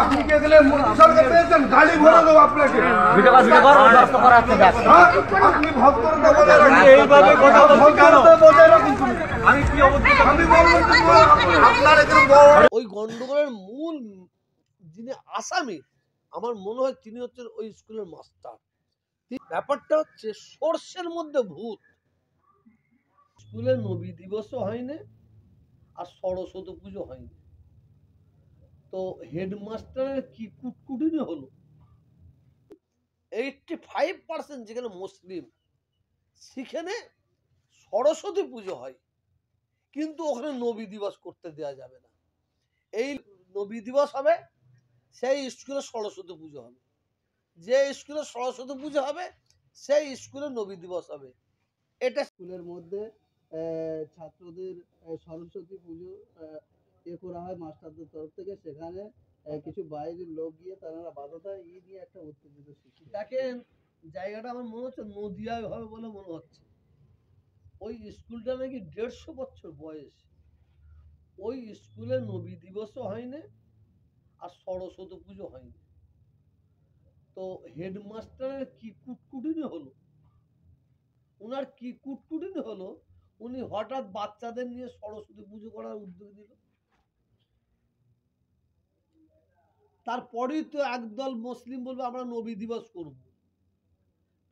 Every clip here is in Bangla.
আপনি কে গেলে সরকার পেয়েছেন গাড়ি ভরে দেবো আপনাকে। আপনি ভদ্রতা বজায় রাখুন। এইভাবে কথা ভদ্রতা বজায় রাখুন। আমি কি অবস্থা আমি বলবো আপনার এখানে ওই গন্ডগোলের মূল যিনি আসামি আমার মনে হয় তিনি হচ্ছেন ওই স্কুলের মাস্টার। ব্যাপারটা হচ্ছে সর্ষের মধ্যে ভূত। স্কুলে নবী দিবসও হয়নি আর সরস্বতী পুজো হয়নি, তো হেডমাস্টারের কি কুটকুটিনি হলো। 85% যেখানে মুসলিম সেখানে সরস্বতী পুজো হয়, কিন্তু ওখানে নবী দিবস করতে দেওয়া যাবে না। এই নবী দিবস হবে, সেই স্কুলে সরস্বতী পুজো হবে। যে স্কুলে সরস্বতী পুজো হবে সেই স্কুলে নবী দিবস হবে। এটা স্কুলের মধ্যে ছাত্রদের সরস্বতী পুজো করা হয় মাস্টারদের তরফ থেকে। সেখানে কিছু বাইরের লোক গিয়ে তারা বাধা দেয়, এই নিয়ে একটা উত্তেজিত সৃষ্টি। দেখেন জায়গাটা আমার মনে হচ্ছে নদিয়ায় হবে বলে মনে হচ্ছে। ওই স্কুলটা নাকি 150 বছর বয়স। ওই স্কুলে নবী দিবসও হয়নি আর সরস্বতী পুজো হয়নি, তো হেডমাস্টারের কি কুটকুটিনি হলো। উনার কি কুটকুটিনি হলো, উনি হঠাৎ বাচ্চাদের নিয়ে সরস্বতী পুজো করার উদ্যোগ দিল। তারপরেই তো একদল মুসলিম বলবে আমরা নবী দিবস করব।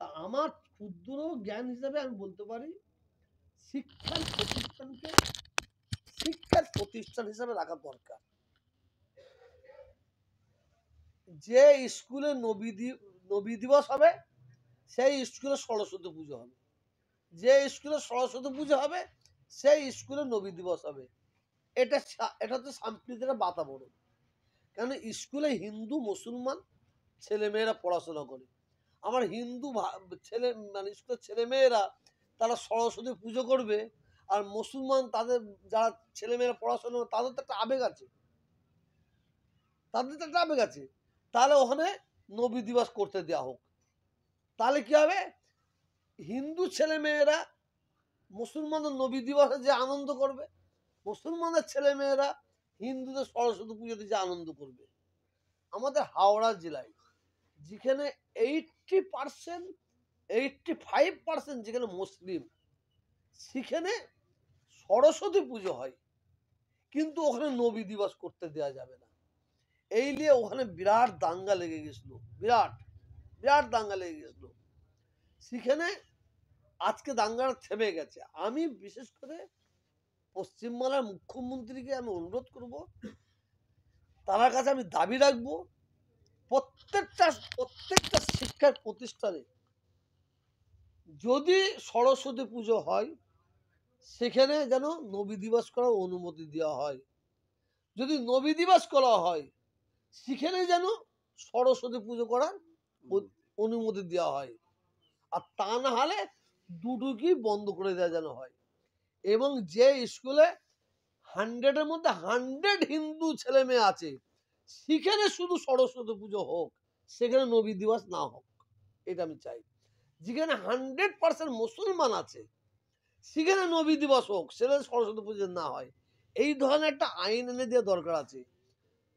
তা আমার ক্ষুদ্র জ্ঞান হিসাবে আমি বলতে পারি শিক্ষার প্রতিষ্ঠানকে শিক্ষার প্রতিষ্ঠান হিসাবে রাখা দরকার। যে স্কুলে নবী দিবস হবে সেই স্কুলে সরস্বতী পুজো হবে, যে স্কুলে সরস্বতী পুজো হবে সেই স্কুলে নবী দিবস হবে। এটা হচ্ছে সাম্প্রদায়িক বাতাবরণ। কেন স্কুলে হিন্দু মুসলমান ছেলেমেয়েরা পড়াশোনা করে। আমার হিন্দু ছেলে মানে স্কুলের ছেলেমেয়েরা তারা সরস্বতী পুজো করবে, আর মুসলমান তাদের যারা ছেলেমেয়েরা পড়াশোনা তাদের তো একটা আবেগ আছে, তাদের তো একটা আবেগ আছে। তাহলে ওখানে নবী দিবস করতে দেওয়া হোক। তাহলে কি হবে, হিন্দু ছেলেমেয়েরা মুসলমানদের নবী দিবসে যে আনন্দ করবে, মুসলমানের ছেলেমেয়েরা হিন্দুদের সরস্বতী পুজোতে যে আনন্দ করবে। আমাদের হাওড়া জেলায় যেখানে 85% যেখানে মুসলিম সেখানে সরস্বতী পুজো হয়, কিন্তু ওখানে নবী দিবস করতে দেওয়া যাবে না। এই নিয়ে ওখানে বিরাট দাঙ্গা লেগে গেছিল, বিরাট দাঙ্গা লেগে গেছিল। সেখানে আজকে দাঙ্গাটা থেমে গেছে। আমি বিশেষ করে পশ্চিমবাংলার মুখ্যমন্ত্রীকে আমি অনুরোধ করব, তার কাছে আমি দাবি রাখবো প্রত্যেকটা শিক্ষার প্রতিষ্ঠানে যদি সরস্বতী পুজো হয় সেখানে যেন নবী দিবস করার অনুমতি দেওয়া হয়। যদি নবী দিবস করা হয় সেখানে যেন সরস্বতী পুজো করার অনুমতি দেওয়া হয়। আর তা না হলে দুটোকে বন্ধ করে দেওয়া যেন হয়। এবং যে স্কুলে 100-এর মধ্যে 100 হিন্দু ছেলে মেয়ে আছে সেখানে শুধু সরস্বতী পুজো হোক, সেখানে নবী দিবস না হোক, এটা আমি চাই। যেখানে 100% মুসলমান আছে সেখানে নবী দিবস হোক, সেখানে সরস্বতী পুজো না হয়। এই ধরনের একটা আইন এনে দেওয়া দরকার আছে।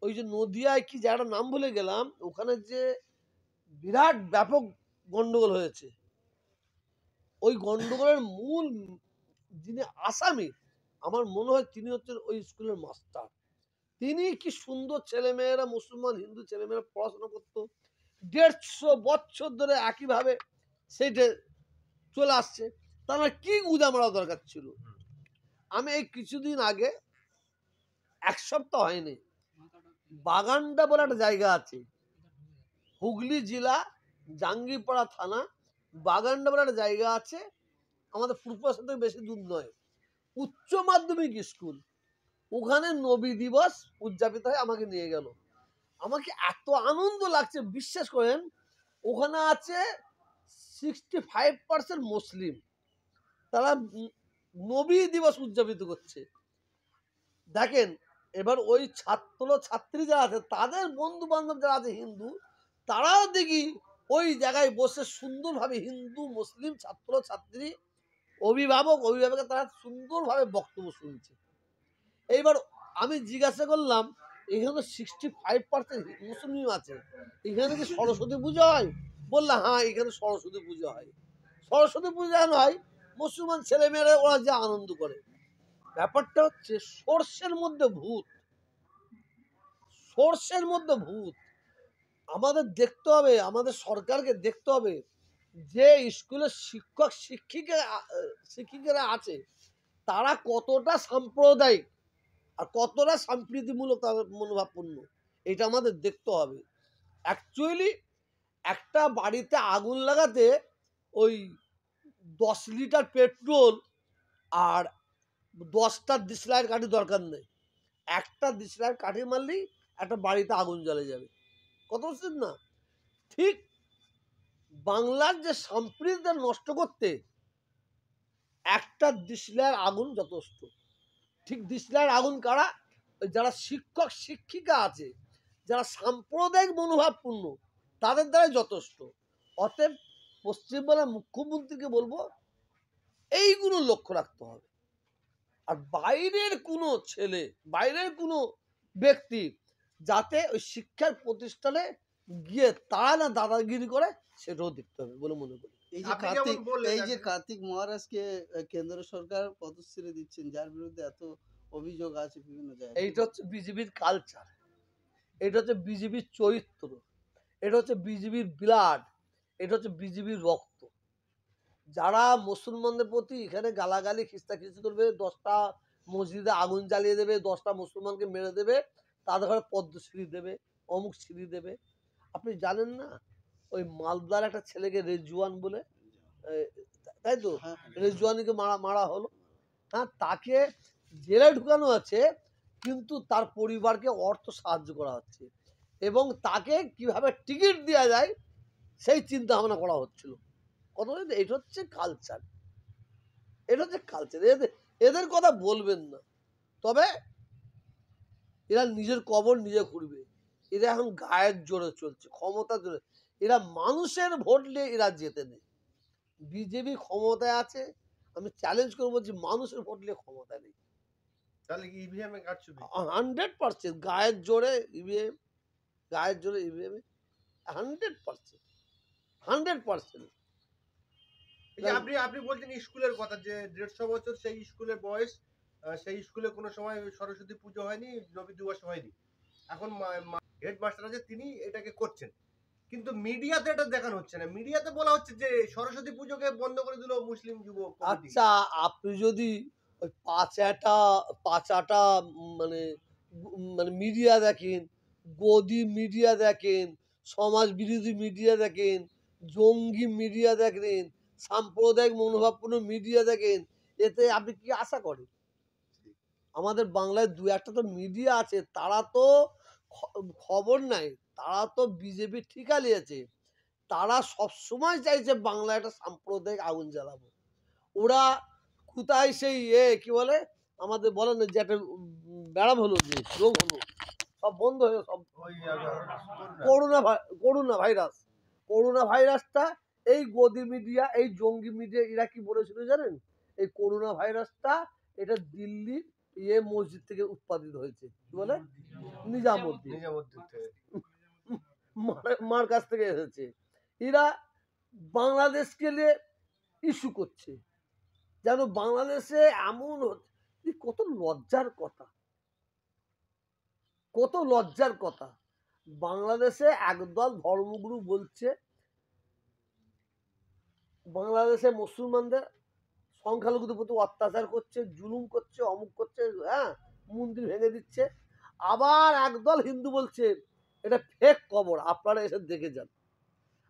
ওই যে নদিয়ায় কি জায়গাটার নাম ভুলে গেলাম, ওখানে যে বিরাট ব্যাপক গন্ডগোল হয়েছে, ওই গন্ডগোলের মূল যিনি আসামি আমার মনে হয় তিনি হচ্ছেন ওই স্কুলের মাস্টার। তিনি কি সুন্দর ছেলেমেয়েরা মুসলমান হিন্দু ছেলেমেয়েরা পড়াশোনা করতো, 150 বছর ধরে একইভাবে সেইটা চলে আসছে, তারা কি গুদা মারা দরকার ছিল। আমি এই কিছুদিন আগে, 1 সপ্তাহ হয়নি, বাগানটা বলে একটা জায়গা আছে, হুগলি জেলা জাঙ্গিপাড়া থানা, বাগানটা বলে একটা জায়গা আছে, আমাদের ফুরফুরা থেকে বেশি দূর নয়, উচ্চ মাধ্যমিক স্কুল। ওখানে নবী দিবস উদযাপিত হয়, আমাকে নিয়ে গেল। আমাকে এত আনন্দ লাগছে বিশ্বাস করেন। ওখানে আছে 65% মুসলিম, তারা নবী দিবস উদযাপিত করছে। দেখেন এবার ওই ছাত্রী যারা আছে তাদের বন্ধু বান্ধব যারা আছে হিন্দু, তারাও দেখি ওই জায়গায় বসে সুন্দরভাবে হিন্দু মুসলিম ছাত্র ছাত্রী অভিভাবকের তারা সুন্দরভাবে বক্তব্য শুনছে। এইবার আমি জিজ্ঞাসা করলাম এখানে 65% মুসলিম আছে, এখানে কি সরস্বতী পুজো হয়? বললে হ্যাঁ এখানে সরস্বতী পুজো হয়। সরস্বতী পূজা নয়, মুসলমান ছেলেমেয়েরা ওরা যে আনন্দ করে। ব্যাপারটা হচ্ছে সর্ষের মধ্যে ভূত, সর্ষের মধ্যে ভূত। আমাদের দেখতে হবে, আমাদের সরকারকে দেখতে হবে যে স্কুলের শিক্ষক শিক্ষিকারা আছে তারা কতটা সাম্প্রদায়িক আর কতটা সম্প্রীতিমূলক তাদের মনোভাবপূর্ণ, এটা আমাদের দেখতে হবে। অ্যাকচুয়ালি একটা বাড়িতে আগুন লাগাতে ওই 10 লিটার পেট্রোল আর 10টা ডিসলাইট কাঠি দরকার নেই। একটা ডিসলাইট কাঠি মারলেই একটা বাড়িতে আগুন জ্বলে যাবে। কত বুঝছেন না? ঠিক বাংলার যে সম্প্রীতিটা নষ্ট করতে একটা ডিসলাইট আগুন যথেষ্ট। ঠিক ডিসলাইট আগুন কারা? ওই যারা শিক্ষক শিক্ষিকা আছে, যারা সাম্প্রদায়িক মনোভাবপূর্ণ, তাদের দ্বারাই যথেষ্ট। অতএব পশ্চিমবাংলার মুখ্যমন্ত্রীকে বলবো এইগুলো লক্ষ্য রাখতে হবে। আর বাইরের কোনো ছেলে, বাইরের কোনো ব্যক্তি যাতে ওই শিক্ষার প্রতিষ্ঠানে গিয়ে তারা না দাদাগিরি করে, সেটাও দেখতে হবে বলে মনে করি। এই যে কার্তিক মহারাজকে কেন্দ্র সরকার পদশ্রী দিচ্ছেন, যার বিরুদ্ধে এত অভিযোগ আছে বিভিন্ন জায়গায়, এইটা হচ্ছে বিজেপির কালচার, এটা হচ্ছে বিজেপির চরিত্র, এটা হচ্ছে বিজেপির ব্লাড, এটা হচ্ছে বিজেপির রক্ত। যারা মুসলমানদের প্রতি এখানে গালাগালি খিস্তাখিস্তি করবে, 10টা মসজিদে আগুন জ্বালিয়ে দেবে, 10টা মুসলমানকে মেরে দেবে, তাদের ঘরে পদ্মশ্রী দেবে, অমুক শ্রী দেবে। আপনি জানেন না ওই মালদার একটা ছেলেকে রেজওয়ান বলে, তাই তো, রেজওয়ানিকে মারা হলো। হ্যাঁ, তাকে জেলে ঢুকানো আছে, কিন্তু তার পরিবারকে অর্থ সাহায্য করা হচ্ছে এবং তাকে কিভাবে টিকিট দেওয়া যায় সেই চিন্তা ভাবনা করা হচ্ছিল। কত এটা হচ্ছে কালচার, এটা হচ্ছে কালচার। এদের কথা বলবেন না। তবে এরা নিজের কবর নিজে খুঁড়বে। এরা এখন গায়ের জোরে চলছে, ক্ষমতা জোরে। এরা মানুষের ভোট নিয়ে এরা যেতে নেই। বিজেপি ক্ষমতায় আছে, আমি চ্যালেঞ্জ করে বলছি মানুষের ভোট নিয়ে ক্ষমতা নেই। তাহলে কি ইভিএম এ কারচুপি? 100% গায়ের জোরে ইভিএম, গায়ের জোরে ইভিএম 100%, 100%। আপনি আপনি বলছেন স্কুলের কথা যে 150 বছর সেই স্কুলের বয়স, সেই স্কুলে কোনো সময় সরস্বতী পুজো হয়নি, নবী দিবস হয়নি। এখন হেডমাস্টার আছে তিনি এটাকে করছেন, কিন্তু মিডিয়াতে এটা দেখানো হচ্ছে না। মিডিয়াতে বলা হচ্ছে যে সরস্বতী পুজোকে বন্ধ করে দিল মুসলিম যুব কমিটি। আচ্ছা, আপনি যদি ওই পাঁচাটা মানে মানে মিডিয়া দেখেন, গদি মিডিয়া দেখেন, সমাজ বিরোধী মিডিয়া দেখেন, জঙ্গি মিডিয়া দেখেন, সাম্প্রদায়িক মনোভাবপূর্ণ মিডিয়া দেখেন, এতে আপনি কি আশা করেন? আমাদের বাংলায় 2-1টা তো মিডিয়া আছে, তারা তো খবর নাই, তারা তো বিজেপি ঠিকা নিয়েছে। তারা সবসময় চাইছে বাংলায় একটা সাম্প্রদায়িক আগুন জ্বালাবো। ওরা কোথায় সেই কি বলে আমাদের বলে না যে একটা ব্যারাম হলো, যে রোগ হলো, সব বন্ধ হয়ে সব করোনা ভাইরাসটা এই গদি মিডিয়া, এই জঙ্গি মিডিয়া এরা কি বলেছিল জানেন? এই করোনা ভাইরাসটা এটা দিল্লির মসজিদ থেকে উৎপাদিত হয়েছে, কি বলে নিজামুদ্দিন, মার কাছ থেকে এসেছে। এরা বাংলাদেশকে নিয়ে ইস্যু করছে, যেন বাংলাদেশে এমন কত লজ্জার কথা, কত লজ্জার কথা। বাংলাদেশে একদল ধর্মগুরু বলছে বাংলাদেশে মুসলমানদের সংখ্যালঘুদের প্রতি অত্যাচার করছে, জুলুম করছে, অমুক করছে, হ্যাঁ মন্দির ভেঙে দিচ্ছে। আবার একদল হিন্দু বলছে এটা ফেক কবর। আপনারা এসে দেখে যান,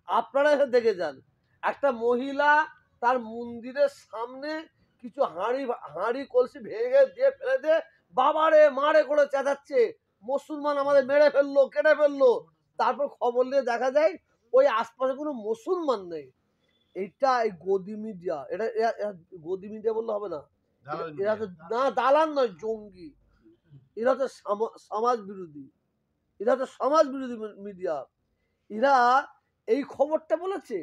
আপনারা এসে দেখে যান, একটা মহিলা তার মন্দিরের সামনে কিছু হাঁড়ি কলসি ভেঙে দিয়ে ফেলে দিয়ে বাবারে মারে করে চেঁচাচ্ছে, মুসলমান আমাদের মেরে ফেললো, কেটে ফেললো। তারপর খবর নিয়ে দেখা যায় ওই আশপাশে কোনো মুসলমান নেই। এইটা এই গদি মিডিয়া, এটা গদি মিডিয়া বললে হবে না, এরা তো না দালাল নয়, জঙ্গি। এরা তো সমাজ বিরোধী, এরা তো সমাজ বিরোধী মিডিয়া। এরা এই খবরটা বলেছে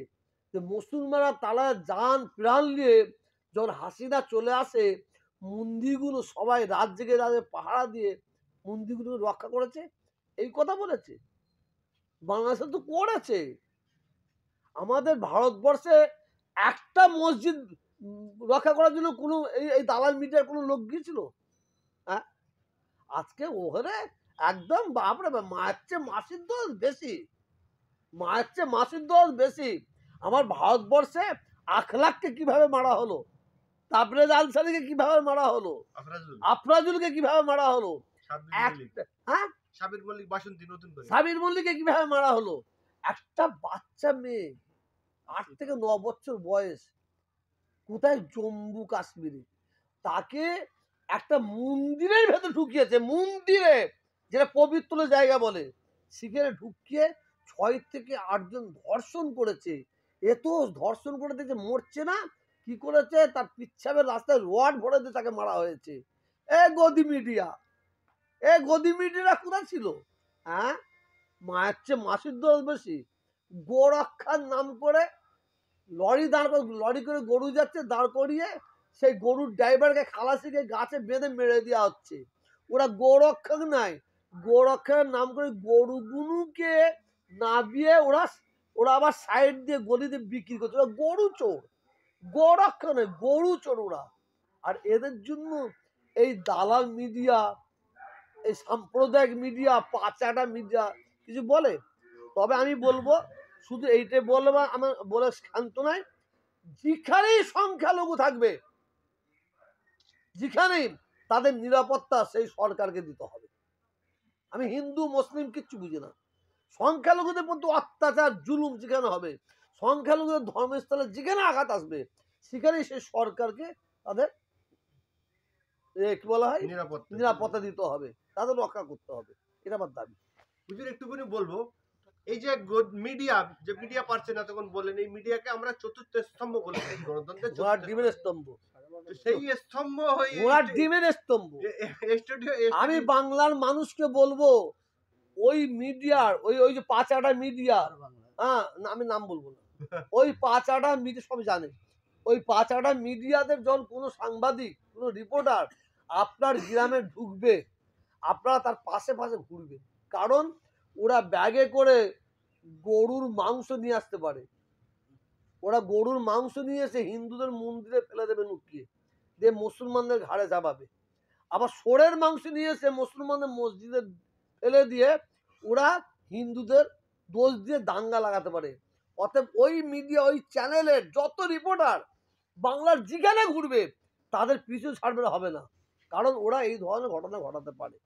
যে মুসলমানরা তারা যান প্রাণ নিয়ে যখন হাসিনা চলে আসে, মন্দিরগুলো সবাই রাত জেগে পাহারা দিয়ে মন্দিরগুলোকে রক্ষা করেছে, এই কথা বলেছে? বাংলাদেশে তো করেছে। আমাদের ভারতবর্ষে একটা মসজিদ রক্ষা করার জন্য কোনো এই দালাল মিডিয়ার কোনো লোক গিয়েছিল? হ্যাঁ, আজকে ওখানে একদম বাপরে বাপ, মায়ের চেয়ে মাসির দোষ বেশি, মায়ের চেয়ে মাসির দোষ বেশি। আমার ভারতবর্ষে আখলাককে কিভাবে মারা হলো, তাবরেজ আনসারিকে কিভাবে মারা হলো, আফরাজুলকে কিভাবে মারা হলো, হ্যাঁ সাবির মল্লিক বাসন্তী নতুন করে সাবির মল্লিককে কিভাবে মারা হলো। একটা বাচ্চা মেয়ে 8 থেকে 9 বছর বয়স, কোথায়, জম্মু কাশ্মীরে, তাকে একটা মন্দিরের ভেতর ঢুকিয়েছে, মন্দিরে, যেটা পবিত্র জায়গা বলে, সেখানে ঢুকিয়ে 6 থেকে 8 জন ধর্ষণ করেছে। এত ধর্ষণ করে দিয়েছে, মরছে না, কি করেছে, তার পিচ্ছাবের রাস্তায় রড ভরে দিয়ে তাকে মারা হয়েছে। এ গদি মিডিয়া, এ গদি মিডিয়ারা কোথায় ছিল? হ্যাঁ, মায়ের চেয়ে মাসির দোষ বেশি। গোরক্ষার নাম করে লরি লরি করে গরু যাচ্ছে, দাঁড় করিয়ে সেই গরুর ড্রাইভারকে খালাসিকে গাছে বেঁধে মেরে দেওয়া হচ্ছে। ওরা গোরক্ষক নাই, গোরক্ষকের নাম করে গরুগুলোকে নাবিয়ে ওরা আবার সাইড দিয়ে গলি দিয়ে বিক্রি করছে। ওরা গরু চোর, গোরক্ষক নয়, গরু চোর ওরা। আর এদের জন্য এই দালাল মিডিয়া, এই সাম্প্রদায়িক মিডিয়া, পাচাটা মিডিয়া কিছু বলে? তবে আমি বলবো, শুধু এইটাই বলবো, আমার বলে শান্ত নয়, যেখানেই সংখ্যালঘু থাকবে, যেখানেই, তাদের নিরাপত্তা সেই সরকারকে দিতে হবে। আমি হিন্দু মুসলিম কিচ্ছু বুঝি না, সংখ্যালঘুদের মধ্যে অত্যাচার জুলুম যেখানে হবে, সংখ্যালঘুদের ধর্মস্থলে যেখানে আঘাত আসবে, সেখানেই সেই সরকারকে তাদের কি বলা হয়, নিরাপত্তা দিতে হবে, তাদের রক্ষা করতে হবে। এটা আমার দাবি। হুজুর একটুখানি বলবো, এই যে মিডিয়া পারছে না, তখন বলেন এই মিডিয়াকে আমরা চতুর্থ স্তম্ভ বলে থাকি, গণতন্ত্রের ঘোড়ার চতুর্থ ডিমের স্তম্ভ, সেই স্তম্ভ হয়ে ঘোড়ার ডিমের স্তম্ভ। আমি বাংলার মানুষকে বলবো, ওই মিডিয়ার ওই যে পাঁচাটা মিডিয়া, হ্যাঁ আমি নাম বলবো না, ওই পাঁচাটা মিডিয়া সব জানে, ওই পাঁচাটা মিডিয়াদের যখন কোনো সাংবাদিক, কোনো রিপোর্টার আপনার গ্রামে ঢুকবে, আপনারা তার পাশে পাশে ঘুরবে, কারণ ওরা ব্যাগে করে গরুর মাংস নিয়ে আসতে পারে। ওরা গরুর মাংস নিয়ে এসে হিন্দুদের মন্দিরে ফেলে দেবে, লুকিয়ে দিয়ে মুসলমানদের ঘাড়ে চাপাবে। আবার সোরের মাংস নিয়ে এসে মুসলমানদের মসজিদে ফেলে দিয়ে ওরা হিন্দুদের দোষ দিয়ে দাঙ্গা লাগাতে পারে। অতএব ওই মিডিয়া, ওই চ্যানেলের যত রিপোর্টার বাংলার যেখানে ঘুরবে, তাদের পিছু ছাড়বে হবে না, কারণ ওরা এই ধরনের ঘটনা ঘটাতে পারে।